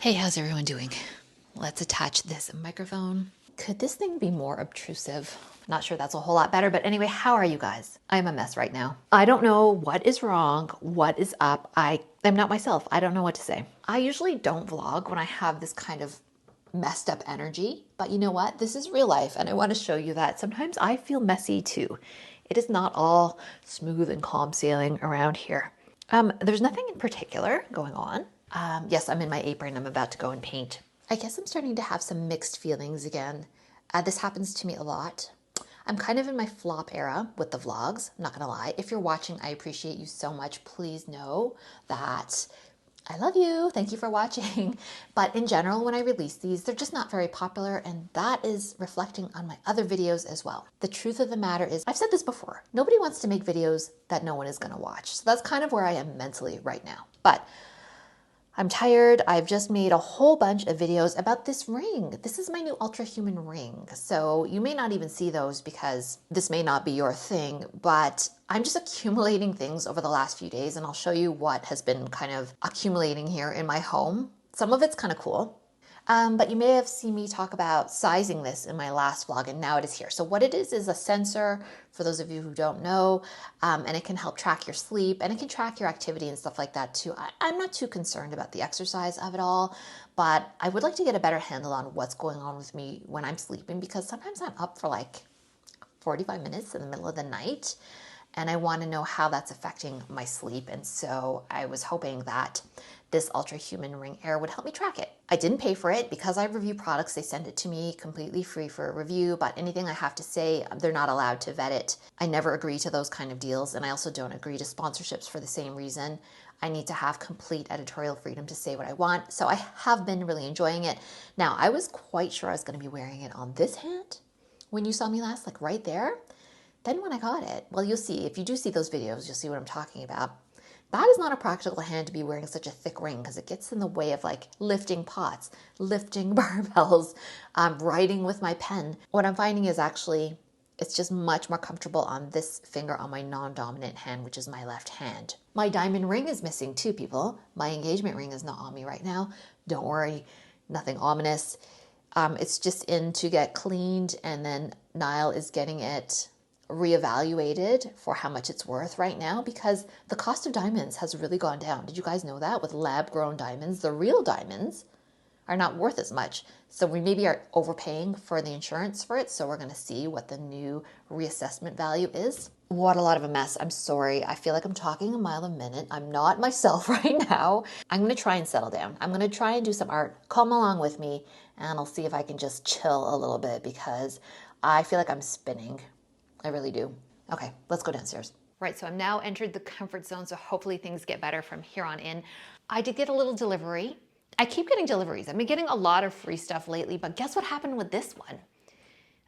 Hey, how's everyone doing? Let's attach this microphone. Could this thing be more obtrusive? Not sure that's a whole lot better, but anyway, how are you guys? I'm a mess right now. I don't know what is wrong, what is up. I am not myself. I don't know what to say. I usually don't vlog when I have this kind of messed up energy, but you know what? This is real life, and I want to show you that sometimes I feel messy too. It is not all smooth and calm sailing around here. There's nothing in particular going on. Yes, I'm in my apron. I'm about to go and paint. I guess I'm starting to have some mixed feelings again. This happens to me a lot. I'm kind of in my flop era with the vlogs, I'm not gonna lie. If you're watching, I appreciate you so much. Please know that I love you. Thank you for watching. But in general, when I release these, they're just not very popular, and that is reflecting on my other videos as well. The truth of the matter is, I've said this before, nobody wants to make videos that no one is gonna watch. So that's kind of where I am mentally right now. But I'm tired. I've just made a whole bunch of videos about this ring. This is my new Ultrahuman ring. So you may not even see those because this may not be your thing, but I'm just accumulating things over the last few days, and I'll show you what has been kind of accumulating here in my home. Some of it's kind of cool. But you may have seen me talk about sizing this in my last vlog, and now it is here. So what it is a sensor, for those of you who don't know, and it can help track your sleep, and it can track your activity and stuff like that too. I'm not too concerned about the exercise of it all, but I would like to get a better handle on what's going on with me when I'm sleeping, because sometimes I'm up for like 45 minutes in the middle of the night, and I want to know how that's affecting my sleep. And so I was hoping that this Ultrahuman Ring Air would help me track it. I didn't pay for it because I review products. They send it to me completely free for a review, but anything I have to say, they're not allowed to vet it. I never agree to those kind of deals, and I also don't agree to sponsorships for the same reason. I need to have complete editorial freedom to say what I want. So I have been really enjoying it. Now, I was quite sure I was going to be wearing it on this hand when you saw me last, like right there. Then when I got it, well, you'll see, if you do see those videos, you'll see what I'm talking about. That is not a practical hand to be wearing such a thick ring, because it gets in the way of like lifting pots, lifting barbells, writing with my pen. What I'm finding is actually it's just much more comfortable on this finger on my non-dominant hand, which is my left hand. My diamond ring is missing too, people. My engagement ring is not on me right now. Don't worry, nothing ominous. It's just in to get cleaned, and then Niall is getting it reevaluated for how much it's worth right now, because the cost of diamonds has really gone down. Did you guys know that? With lab-grown diamonds, the real diamonds are not worth as much. So we maybe are overpaying for the insurance for it. So we're going to see what the new reassessment value is. What a lot of a mess. I'm sorry. I feel like I'm talking a mile a minute. I'm not myself right now. I'm going to try and settle down. I'm going to try and do some art. Come along with me, and I'll see if I can just chill a little bit, because I feel like I'm spinning. I really do. Okay, let's go downstairs. Right, so I'm now entered the comfort zone, so hopefully things get better from here on in. I did get a little delivery. I keep getting deliveries. I've been getting a lot of free stuff lately, but guess what happened with this one?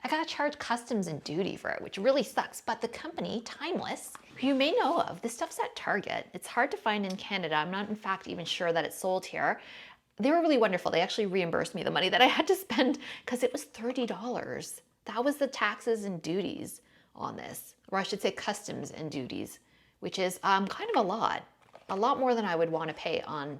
I got charged customs and duty for it, which really sucks. But the company, Timeless, who you may know of, this stuff's at Target. It's hard to find in Canada. I'm not, in fact, even sure that it's sold here. They were really wonderful. They actually reimbursed me the money that I had to spend, because it was $30. That was the taxes and duties on this, or I should say customs and duties, which is kind of a lot more than I would want to pay on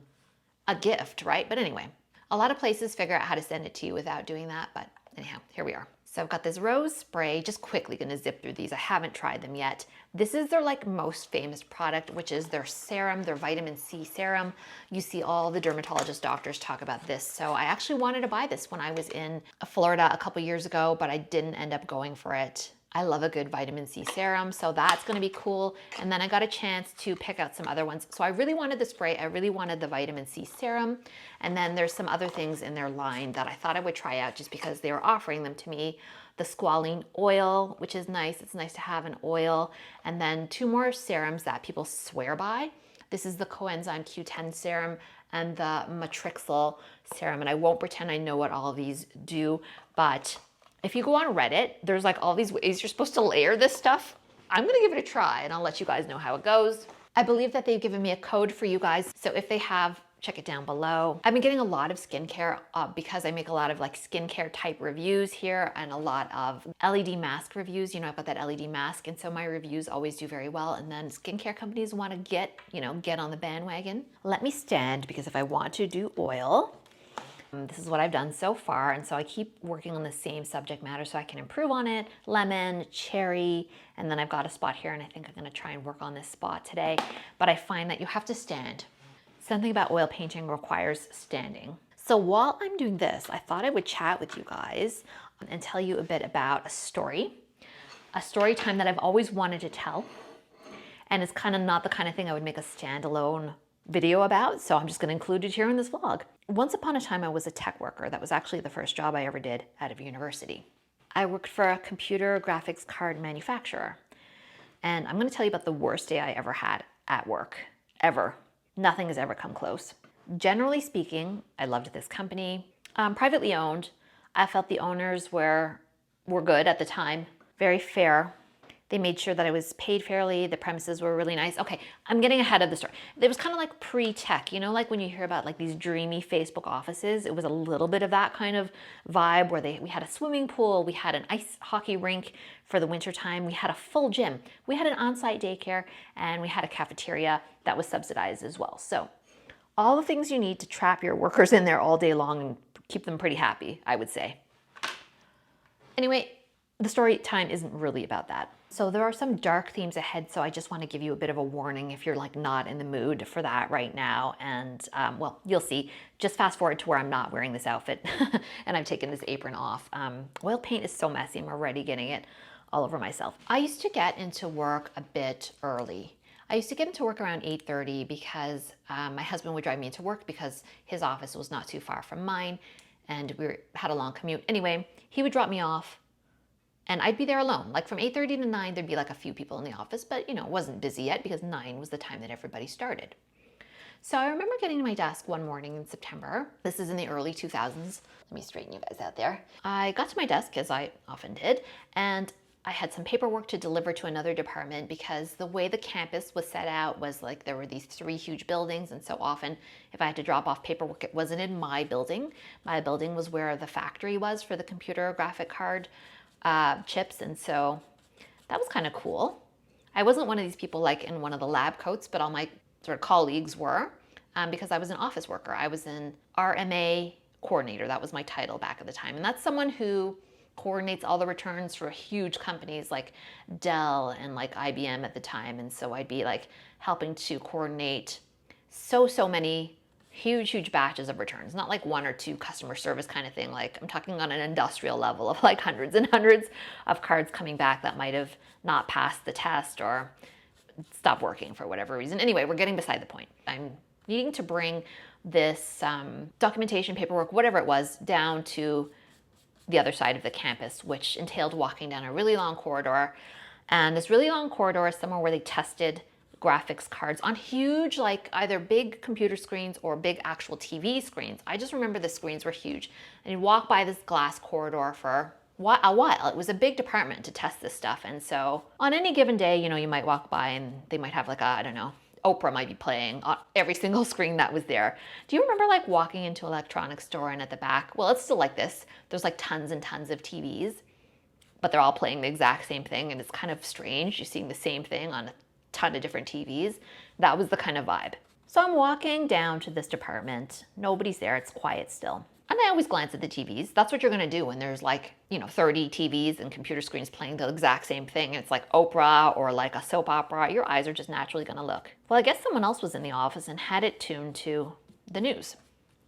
a gift, right? But anyway, a lot of places figure out how to send it to you without doing that, but anyhow, here we are. So I've got this rose spray, just quickly gonna zip through these. I haven't tried them yet. This is their like most famous product, which is their serum, their vitamin C serum. You see all the dermatologist doctors talk about this. So I actually wanted to buy this when I was in Florida a couple years ago, but I didn't end up going for it. I love a good vitamin C serum, so that's gonna be cool. And then I got a chance to pick out some other ones. So I really wanted the spray, I really wanted the vitamin C serum, and then there's some other things in their line that I thought I would try out just because they were offering them to me. The squalene oil, which is nice. It's nice to have an oil. And then two more serums that people swear by. This is the coenzyme Q10 serum and the matrixyl serum. And I won't pretend I know what all of these do, but if you go on Reddit, there's like all these ways you're supposed to layer this stuff. I'm gonna give it a try, and I'll let you guys know how it goes. I believe that they've given me a code for you guys, so if they have, check it down below. I've been getting a lot of skincare because I make a lot of like skincare type reviews here, and a lot of LED mask reviews. You know, I've got that LED mask, and so my reviews always do very well, and then skincare companies want to get on the bandwagon. Let me stand, because if I want to do oil, This is what I've done so far, and so I keep working on the same subject matter so I can improve on it. Lemon, cherry, and then I've got a spot here, and I think I'm gonna try and work on this spot today. But I find that you have to stand. Something about oil painting requires standing. So while I'm doing this, I thought I would chat with you guys and tell you a bit about a story time that I've always wanted to tell. And it's kind of not the kind of thing I would make a standalone video about, so I'm just gonna include it here in this vlog. Once upon a time, I was a tech worker. That was actually the first job I ever did out of university. I worked for a computer graphics card manufacturer. And I'm gonna tell you about the worst day I ever had at work, ever. Nothing has ever come close. Generally speaking, I loved this company. Privately owned. I felt the owners were good at the time, very fair. They made sure that I was paid fairly. The premises were really nice. Okay, I'm getting ahead of the story. It was kind of like pre-tech, you know, like when you hear about like these dreamy Facebook offices, it was a little bit of that kind of vibe where we had a swimming pool, we had an ice hockey rink for the winter time, we had a full gym, we had an on-site daycare, and we had a cafeteria that was subsidized as well. So all the things you need to trap your workers in there all day long and keep them pretty happy, I would say. Anyway, the story time isn't really about that. So there are some dark themes ahead, so I just want to give you a bit of a warning if you're like not in the mood for that right now. And well, you'll see. Just fast forward to where I'm not wearing this outfit and I've taken this apron off. Oil paint is so messy, I'm already getting it all over myself. I used to get into work a bit early. I used to get into work around 8:30 because my husband would drive me into work because his office was not too far from mine and we had a long commute. Anyway, he would drop me off and I'd be there alone. Like from 8:30 to 9, there'd be like a few people in the office, but you know, it wasn't busy yet because 9 was the time that everybody started. So I remember getting to my desk one morning in September. This is in the early 2000s. Let me straighten you guys out there. I got to my desk, as I often did, and I had some paperwork to deliver to another department because the way the campus was set out was like there were these 3 huge buildings, and so often if I had to drop off paperwork, it wasn't in my building. My building was where the factory was for the computer graphic card chips, and so that was kind of cool. I wasn't one of these people like in one of the lab coats, but all my sort of colleagues were because I was an office worker. I was an RMA coordinator. That was my title back at the time, and that's someone who coordinates all the returns for huge companies like Dell and like IBM at the time. And so I'd be like helping to coordinate so many huge batches of returns, not like 1 or 2 customer service kind of thing. Like I'm talking on an industrial level of like hundreds and hundreds of cards coming back that might have not passed the test or stopped working for whatever reason. Anyway, we're getting beside the point. I'm needing to bring this documentation, paperwork, whatever it was, down to the other side of the campus, which entailed walking down a really long corridor. And this really long corridor is somewhere where they tested graphics cards on huge, like either big computer screens or big actual TV screens. I just remember the screens were huge. And you'd walk by this glass corridor for a while. It was a big department to test this stuff. And so on any given day, you know, you might walk by and they might have like a, I don't know, Oprah might be playing on every single screen that was there. Do you remember like walking into an electronics store and at the back, well, it's still like this. There's like tons and tons of TVs, but they're all playing the exact same thing. And it's kind of strange. You're seeing the same thing on a ton of different TVs. That was the kind of vibe. So I'm walking down to this department. Nobody's there. It's quiet still. And I always glance at the TVs. That's what you're going to do when there's like, you know, 30 TVs and computer screens playing the exact same thing. It's like Oprah or like a soap opera. Your eyes are just naturally going to look. Well, I guess someone else was in the office and had it tuned to the news.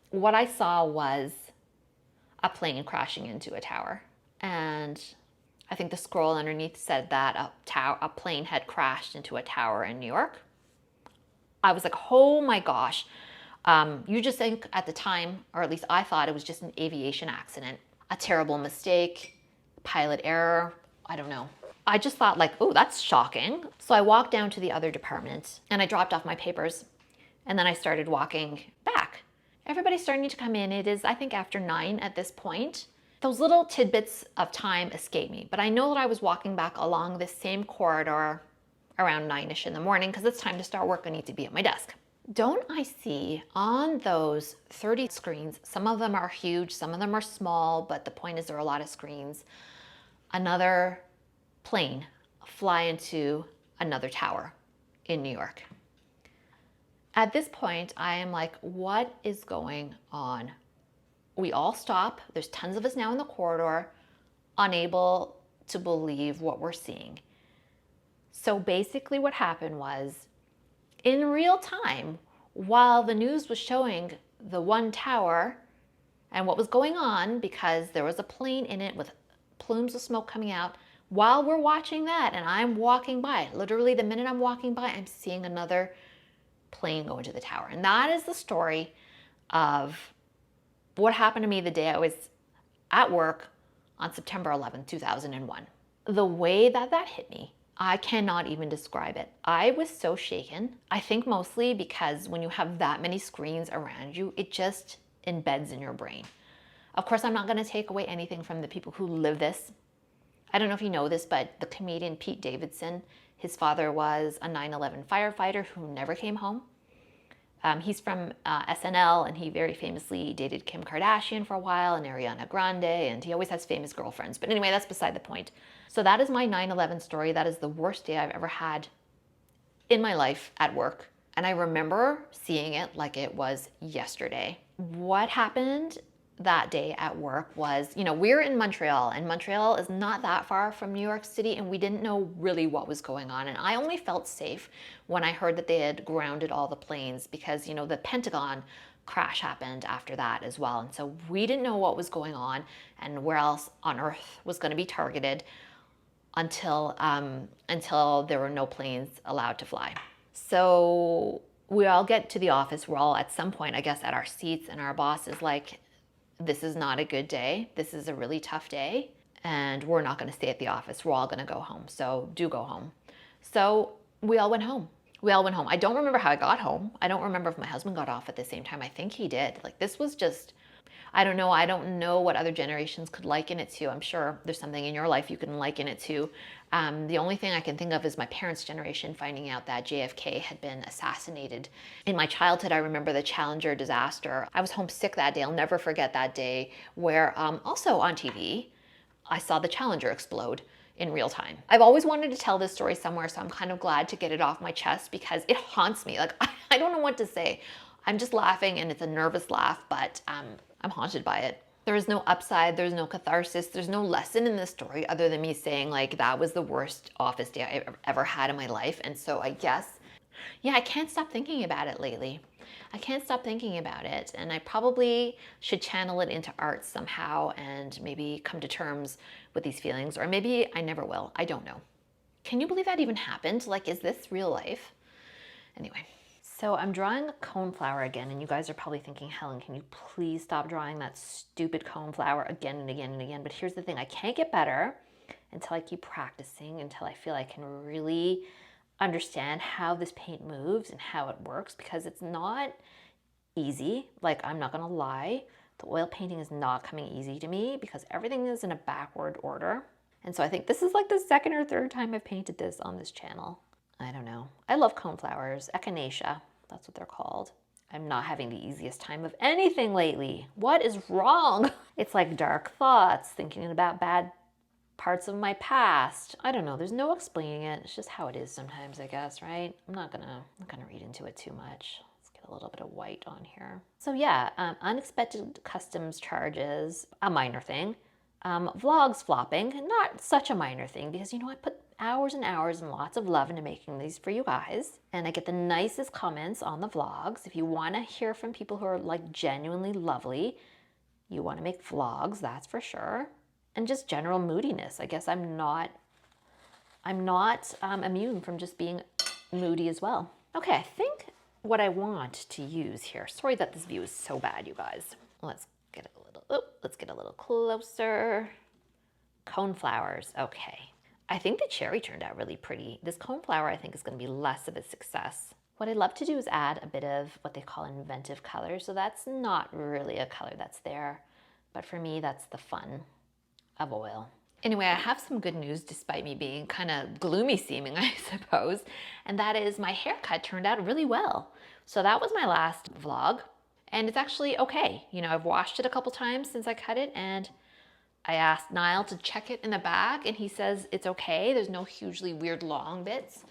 What I saw was a plane crashing into a tower. And I think the scroll underneath said that a plane had crashed into a tower in New York. I was like, oh my gosh. You just think at the time, or at least I thought it was just an aviation accident, a terrible mistake, pilot error, I don't know. I just thought like, oh, that's shocking. So I walked down to the other department and I dropped off my papers and then I started walking back. Everybody's starting to come in. It is, I think, after 9 at this point. Those little tidbits of time escape me, but I know that I was walking back along this same corridor around 9-ish in the morning because it's time to start work. I need to be at my desk. Don't I see on those 30 screens, some of them are huge, some of them are small, but the point is there are a lot of screens, another plane fly into another tower in New York. At this point, I am like, what is going on We all stop. There's tons of us now in the corridor, unable to believe what we're seeing. So basically what happened was, in real time, while the news was showing the one tower and what was going on, because there was a plane in it with plumes of smoke coming out, while we're watching that and I'm walking by, literally the minute I'm walking by, I'm seeing another plane go into the tower. And that is the story of what happened to me the day I was at work on September 11th, 2001. The way that that hit me, I cannot even describe it. I was so shaken. I think mostly because when you have that many screens around you, it just embeds in your brain. Of course, I'm not going to take away anything from the people who live this. I don't know if you know this, but the comedian Pete Davidson, his father was a 9/11 firefighter who never came home. He's from SNL, and he very famously dated Kim Kardashian for a while and Ariana Grande, and he always has famous girlfriends. But anyway, that's beside the point. So that is my 9/11 story. That is the worst day I've ever had in my life at work. And I remember seeing it like it was yesterday. What happened that day at work was, we're in Montreal, and Montreal is not that far from New York City, and we didn't know really what was going on. And I only felt safe when I heard that they had grounded all the planes, because, the Pentagon crash happened after that as well. And so we didn't know what was going on and where else on earth was going to be targeted until there were no planes allowed to fly. So we all get to the office. We're all at some point, I guess, at our seats, and our boss is like, this is not a good day. This is a really tough day, and we're not going to stay at the office. We're all going to go home. So do go home. So we all went home. I don't remember how I got home. I don't remember if my husband got off at the same time. I think he did. Like, this was just, I don't know. I don't know what other generations could liken it to. I'm sure there's something in your life you can liken it to. The only thing I can think of is my parents' generation finding out that JFK had been assassinated. In my childhood, I remember the Challenger disaster. I was homesick that day. I'll never forget that day, where also on TV, I saw the Challenger explode in real time. I've always wanted to tell this story somewhere, so I'm kind of glad to get it off my chest, because it haunts me. Like, I don't know what to say. I'm just laughing, and it's a nervous laugh, but I'm haunted by it. There is no upside, there's no catharsis, there's no lesson in this story other than me saying, like, that was the worst office day I've ever had in my life. And so I guess, I can't stop thinking about it lately. I can't stop thinking about it, and I probably should channel it into art somehow and maybe come to terms with these feelings, or maybe I never will. I don't know. Can you believe that even happened? Like, is this real life? Anyway. So I'm drawing a coneflower again, and you guys are probably thinking, Helen, can you please stop drawing that stupid coneflower again and again and again? But here's the thing, I can't get better until I keep practicing, until I feel I can really understand how this paint moves and how it works, because it's not easy. Like, I'm not gonna lie, the oil painting is not coming easy to me because everything is in a backward order. And so I think this is like the second or third time I've painted this on this channel. I don't know. I love coneflowers, echinacea. That's what they're called. I'm not having the easiest time of anything lately. What is wrong? It's like dark thoughts, thinking about bad parts of my past. I don't know. There's no explaining it. It's just how it is sometimes, I guess, right? I'm not gonna read into it too much. Let's get a little bit of white on here. So yeah, unexpected customs charges, a minor thing. Vlogs flopping, not such a minor thing, because I put hours and hours and lots of love into making these for you guys, and I get the nicest comments on the vlogs. If you want to hear from people who are like genuinely lovely, you want to make vlogs, that's for sure. And just general moodiness. I guess I'm not immune from just being moody as well. Okay, I think what I want to use here, sorry that this view is so bad, you guys. Let's get a little closer. Coneflowers, okay. I think the cherry turned out really pretty. This coneflower, I think, is going to be less of a success. What I love to do is add a bit of what they call inventive color. So that's not really a color that's there, but for me, that's the fun of oil. Anyway, I have some good news despite me being kind of gloomy seeming, I suppose, and that is my haircut turned out really well. So that was my last vlog, and it's actually okay. I've washed it a couple times since I cut it, and I asked Niall to check it in the back, and he says it's okay. There's no hugely weird long bits.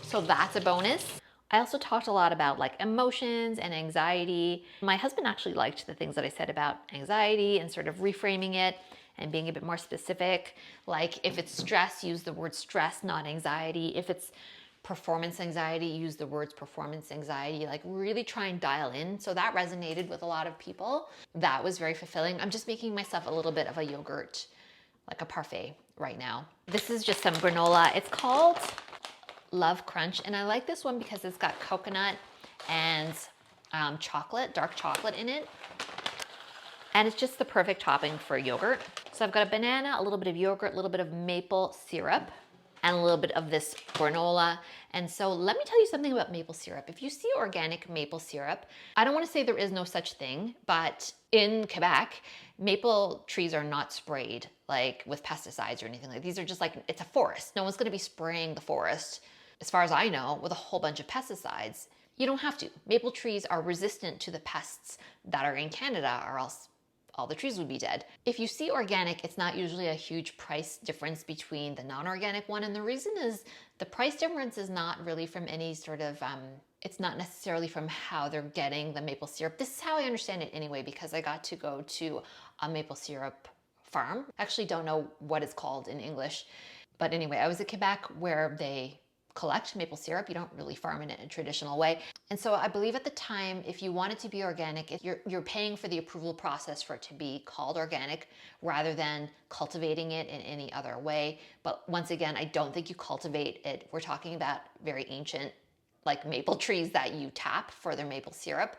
So that's a bonus. I also talked a lot about like emotions and anxiety. My husband actually liked the things that I said about anxiety and sort of reframing it and being a bit more specific. Like if it's stress, use the word stress, not anxiety. If it's performance anxiety, use the words performance anxiety. Like really try and dial in. So that resonated with a lot of people. That was very fulfilling. I'm just making myself a little bit of a yogurt, like a parfait right now. This is just some granola. It's called Love Crunch, and I like this one because it's got coconut and chocolate, dark chocolate in it, and it's just the perfect topping for yogurt. So I've got a banana, a little bit of yogurt, a little bit of maple syrup, and a little bit of this granola. And so let me tell you something about maple syrup. If you see organic maple syrup, I don't want to say there is no such thing, but in Quebec, maple trees are not sprayed like with pesticides or anything like these are just like, it's a forest. No one's going to be spraying the forest, as far as I know, with a whole bunch of pesticides. You don't have to. Maple trees are resistant to the pests that are in Canada, or else all the trees would be dead. If you see organic, it's not usually a huge price difference between the non-organic one. And the reason is the price difference is not really from any sort of, it's not necessarily from how they're getting the maple syrup. This is how I understand it anyway, because I got to go to a maple syrup farm. I actually don't know what it's called in English. But anyway, I was at Quebec where they collect maple syrup. You don't really farm it in a traditional way. And so I believe at the time, if you want it to be organic, you're paying for the approval process for it to be called organic rather than cultivating it in any other way. But once again, I don't think you cultivate it. We're talking about very ancient like maple trees that you tap for their maple syrup.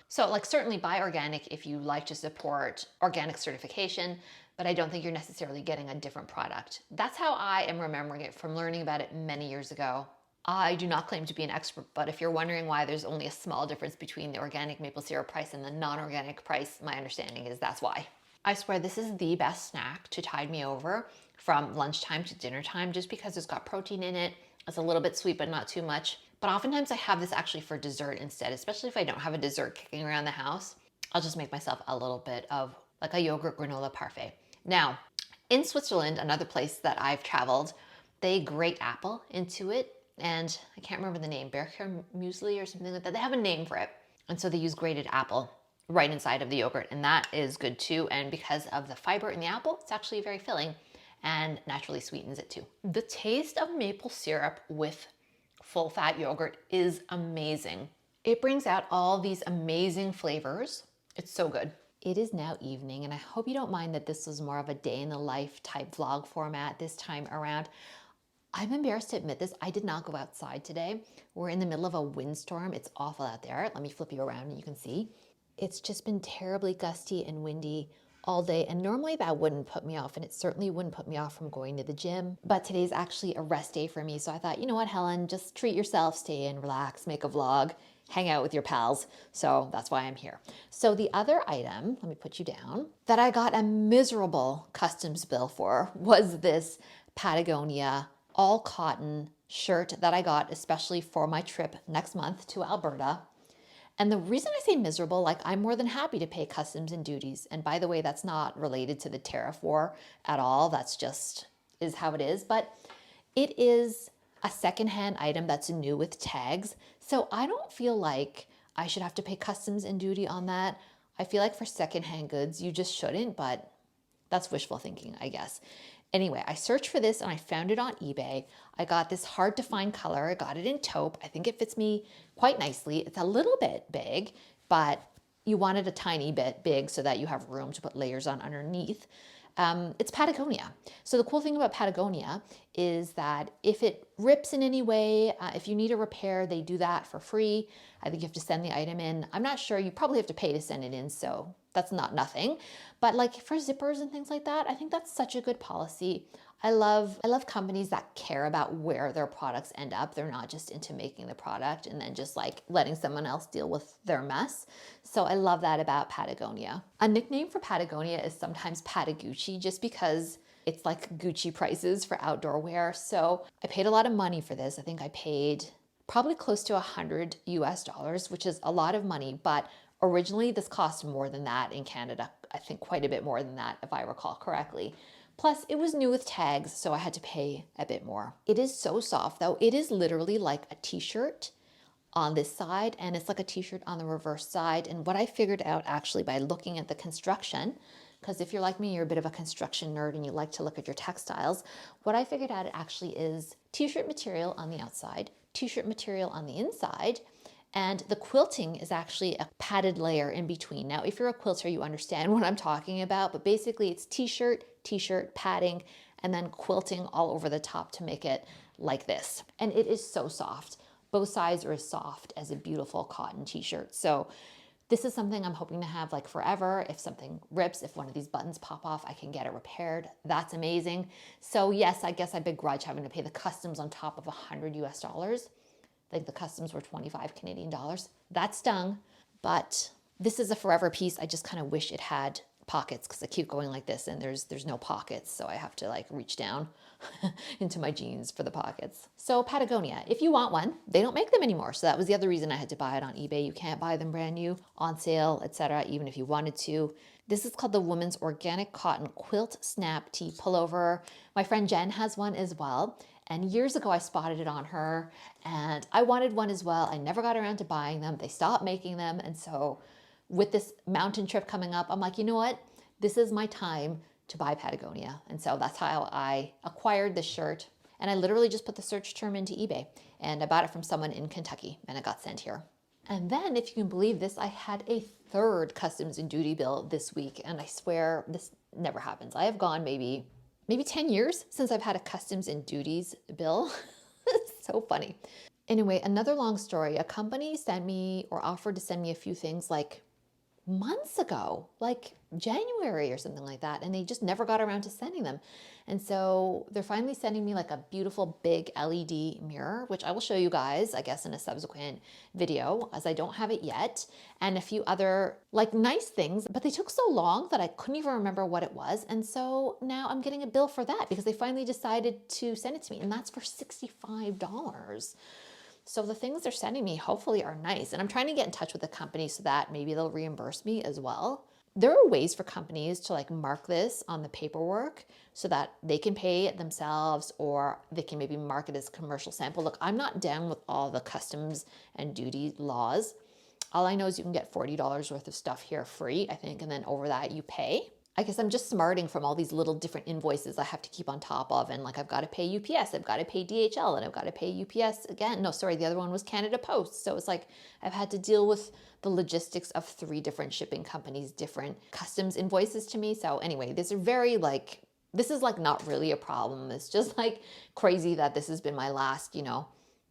So like certainly buy organic if you like to support organic certification, but I don't think you're necessarily getting a different product. That's how I am remembering it from learning about it many years ago. I do not claim to be an expert, but if you're wondering why there's only a small difference between the organic maple syrup price and the non-organic price, my understanding is that's why. I swear this is the best snack to tide me over from lunchtime to dinner time, just because it's got protein in it. It's a little bit sweet, but not too much. But oftentimes I have this actually for dessert instead, especially if I don't have a dessert kicking around the house. I'll just make myself a little bit of like a yogurt granola parfait. Now, in Switzerland, another place that I've traveled, they grate apple into it. And I can't remember the name, Berker muesli or something like that. They have a name for it. And so they use grated apple right inside of the yogurt, and that is good too. And because of the fiber in the apple, it's actually very filling and naturally sweetens it too. The taste of maple syrup with full fat yogurt is amazing. It brings out all these amazing flavors. It's so good. It is now evening, and I hope you don't mind that this was more of a day in the life type vlog format this time around. I'm embarrassed to admit this, I did not go outside today. We're in the middle of a windstorm. It's awful out there. Let me flip you around and you can see. It's just been terribly gusty and windy all day, and normally that wouldn't put me off, and it certainly wouldn't put me off from going to the gym. But today's actually a rest day for me, so I thought, you know what, Helen, just treat yourself, stay in, relax, make a vlog, hang out with your pals. So that's why I'm here. So the other item, let me put you down, that I got a miserable customs bill for was this Patagonia all cotton shirt that I got especially for my trip next month to Alberta. And the reason I say miserable, like I'm more than happy to pay customs and duties. And by the way, that's not related to the tariff war at all. That's just is how it is. But it is a secondhand item that's new with tags. So I don't feel like I should have to pay customs and duty on that. I feel like for secondhand goods, you just shouldn't, but that's wishful thinking, I guess. Anyway, I searched for this and I found it on eBay. I got this hard to find color. I got it in taupe. I think it fits me quite nicely. It's a little bit big, but you want it a tiny bit big so that you have room to put layers on underneath. It's Patagonia. So the cool thing about Patagonia is that if it rips in any way, if you need a repair, they do that for free. I think you have to send the item in. I'm not sure, you probably have to pay to send it in, so that's not nothing. But like for zippers and things like that, I think that's such a good policy. I love companies that care about where their products end up. They're not just into making the product and then just like letting someone else deal with their mess. So I love that about Patagonia. A nickname for Patagonia is sometimes Patagucci, just because it's like Gucci prices for outdoor wear. So I paid a lot of money for this. I think I paid probably close to $100 US, which is a lot of money, but originally this cost more than that in Canada. I think quite a bit more than that, if I recall correctly. Plus, it was new with tags, so I had to pay a bit more. It is so soft, though. It is literally like a t-shirt on this side, and it's like a t-shirt on the reverse side. And what I figured out actually by looking at the construction, because if you're like me, you're a bit of a construction nerd and you like to look at your textiles, what I figured out it actually is t-shirt material on the outside, t-shirt material on the inside, and the quilting is actually a padded layer in between. Now, if you're a quilter, you understand what I'm talking about, but basically it's t-shirt, padding, and then quilting all over the top to make it like this. And it is so soft. Both sides are as soft as a beautiful cotton t-shirt. So this is something I'm hoping to have like forever. If something rips, if one of these buttons pop off, I can get it repaired. That's amazing. So yes, I guess I begrudge having to pay the customs on top of $100 US. I think the customs were 25 Canadian dollars. That stung, but this is a forever piece. I just kind of wish it had pockets because I keep going like this and there's no pockets. So I have to like reach down into my jeans for the pockets. So Patagonia, if you want one, they don't make them anymore. So that was the other reason I had to buy it on eBay. You can't buy them brand new, on sale, etc., even if you wanted to. This is called the Woman's Organic Cotton Quilt Snap Tee Pullover. My friend Jen has one as well. And years ago, I spotted it on her and I wanted one as well. I never got around to buying them. They stopped making them. And so with this mountain trip coming up, I'm like, you know what? This is my time to buy Patagonia. And so that's how I acquired this shirt. And I literally just put the search term into eBay and I bought it from someone in Kentucky and it got sent here. And then, if you can believe this, I had a third customs and duty bill this week. And I swear this never happens. I have gone maybe 10 years since I've had a customs and duties bill. It's so funny. Anyway, another long story. A company sent me or offered to send me a few things like months ago, like January or something like that. And they just never got around to sending them. And so they're finally sending me like a beautiful big LED mirror, which I will show you guys, I guess, in a subsequent video, as I don't have it yet, and a few other like nice things, but they took so long that I couldn't even remember what it was. And so now I'm getting a bill for that because they finally decided to send it to me, and that's for $65. So the things they're sending me hopefully are nice. And I'm trying to get in touch with the company so that maybe they'll reimburse me as well. There are ways for companies to like mark this on the paperwork so that they can pay it themselves, or they can maybe mark it as a commercial sample. Look, I'm not down with all the customs and duty laws. All I know is you can get $40 worth of stuff here free, I think, and then over that you pay. I guess I'm just smarting from all these little different invoices I have to keep on top of. And like, I've got to pay UPS, I've got to pay DHL, and I've got to pay UPS again. No, sorry, the other one was Canada Post. So it's like, I've had to deal with the logistics of 3 different shipping companies, different customs invoices to me. So anyway, this is like not really a problem. It's just like crazy that this has been my last,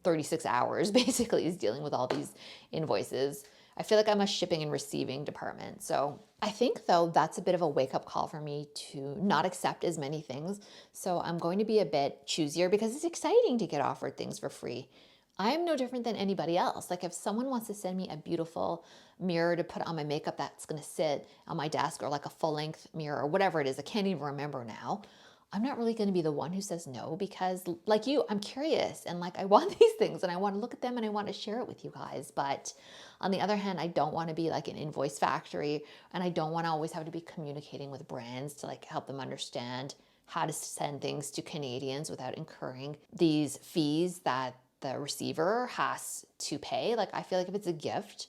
36 hours basically, is dealing with all these invoices. I feel like I'm a shipping and receiving department. So I think though that's a bit of a wake up call for me to not accept as many things. So I'm going to be a bit choosier because it's exciting to get offered things for free. I'm no different than anybody else. Like if someone wants to send me a beautiful mirror to put on my makeup that's going to sit on my desk, or like a full length mirror or whatever it is, I can't even remember now. I'm not really going to be the one who says no, because like you, I'm curious and like I want these things and I want to look at them and I want to share it with you guys. But on the other hand, I don't want to be like an invoice factory, and I don't want to always have to be communicating with brands to like help them understand how to send things to Canadians without incurring these fees that the receiver has to pay. Like I feel like if it's a gift,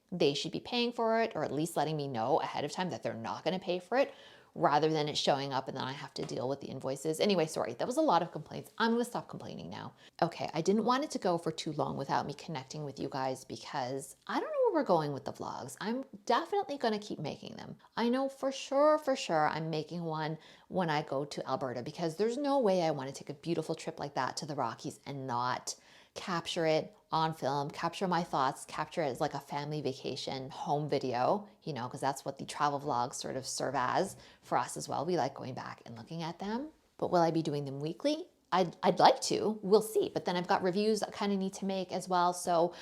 they should be paying for it, or at least letting me know ahead of time that they're not going to pay for it, rather than it showing up and then I have to deal with the invoices. Anyway, sorry, that was a lot of complaints. I'm gonna stop complaining now. Okay, I didn't want it to go for too long without me connecting with you guys, because I don't know where we're going with the vlogs. I'm definitely gonna keep making them. I know for sure I'm making one when I go to Alberta, because there's no way I wanna take a beautiful trip like that to the Rockies and not capture it on film, capture my thoughts, capture it as like a family vacation home video, because that's what the travel vlogs sort of serve as for us as well. We like going back and looking at them. But will I be doing them weekly? I'd like to, we'll see. But then I've got reviews I kind of need to make as well. So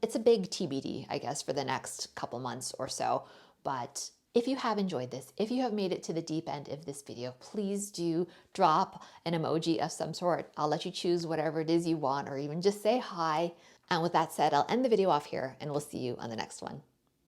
it's a big TBD, I guess, for the next couple months or so. But if you have enjoyed this, if you have made it to the deep end of this video, please do drop an emoji of some sort. I'll let you choose whatever it is you want, or even just say hi. And with that said, I'll end the video off here and we'll see you on the next one.